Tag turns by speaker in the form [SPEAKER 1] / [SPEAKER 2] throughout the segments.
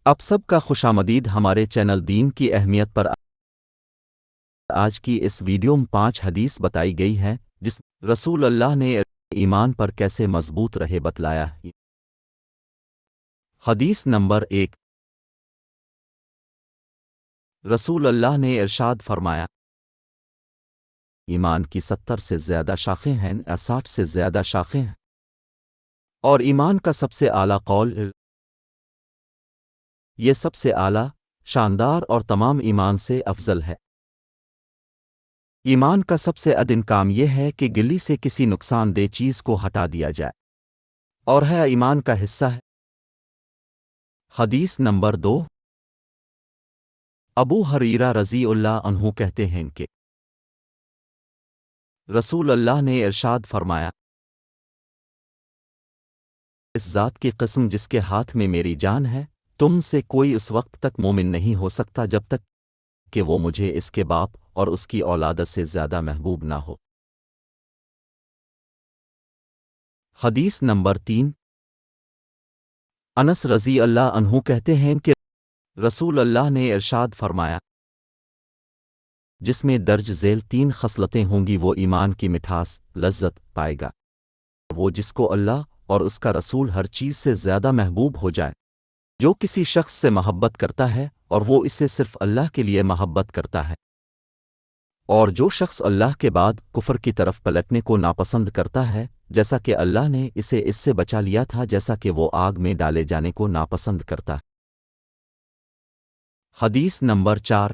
[SPEAKER 1] آپ سب کا خوشامدید ہمارے چینل دین کی اہمیت پر۔ آج کی اس ویڈیو میں 5 حدیث بتائی گئی ہیں جس رسول اللہ نے ایمان پر کیسے مضبوط رہے بتلایا ہے۔ حدیث نمبر 1، رسول اللہ نے ارشاد فرمایا، ایمان کی 70 سے زیادہ شاخیں ہیں یا 60 سے زیادہ شاخیں ہیں، اور ایمان کا سب سے اعلیٰ قول یہ سب سے اعلیٰ، شاندار اور تمام ایمان سے افضل ہے۔ ایمان کا سب سے ادن کام یہ ہے کہ گلی سے کسی نقصان دہ چیز کو ہٹا دیا جائے، اور ہے ایمان کا حصہ ہے۔ حدیث نمبر 2، ابو ہریرہ رضی اللہ عنہ کہتے ہیں کہ رسول اللہ نے ارشاد فرمایا، اس ذات کی قسم جس کے ہاتھ میں میری جان ہے، تم سے کوئی اس وقت تک مومن نہیں ہو سکتا جب تک کہ وہ مجھے اس کے باپ اور اس کی اولاد سے زیادہ محبوب نہ ہو۔ حدیث نمبر 3، انس رضی اللہ عنہ کہتے ہیں کہ رسول اللہ نے ارشاد فرمایا، جس میں درج ذیل 3 خصلتیں ہوں گی وہ ایمان کی مٹھاس لذت پائے گا، وہ جس کو اللہ اور اس کا رسول ہر چیز سے زیادہ محبوب ہو جائے، جو کسی شخص سے محبت کرتا ہے اور وہ اسے صرف اللہ کے لیے محبت کرتا ہے، اور جو شخص اللہ کے بعد کفر کی طرف پلٹنے کو ناپسند کرتا ہے، جیسا کہ اللہ نے اسے اس سے بچا لیا تھا جیسا کہ وہ آگ میں ڈالے جانے کو ناپسند کرتا ہے۔ حدیث نمبر 4،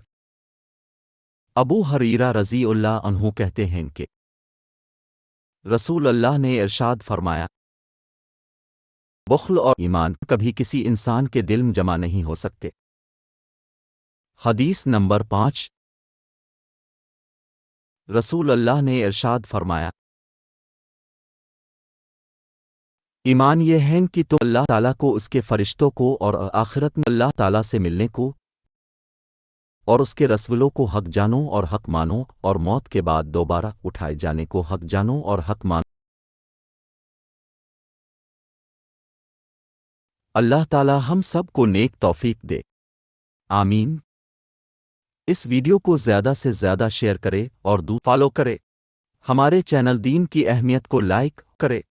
[SPEAKER 1] ابو ہریرہ رضی اللہ عنہ کہتے ہیں کہ رسول اللہ نے ارشاد فرمایا، بخل اور ایمان کبھی کسی انسان کے دل میں جمع نہیں ہو سکتے۔ حدیث نمبر 5، رسول اللہ نے ارشاد فرمایا، ایمان یہ ہے کہ تم اللہ تعالیٰ کو، اس کے فرشتوں کو اور آخرت میں اللہ تعالیٰ سے ملنے کو اور اس کے رسولوں کو حق جانو اور حق مانو، اور موت کے بعد دوبارہ اٹھائے جانے کو حق جانو اور حق مانو۔ اللہ تعالیٰ ہم سب کو نیک توفیق دے، آمین۔ اس ویڈیو کو زیادہ سے زیادہ شیئر کرے اور فالو کرے، ہمارے چینل دین کی اہمیت کو لائک کرے۔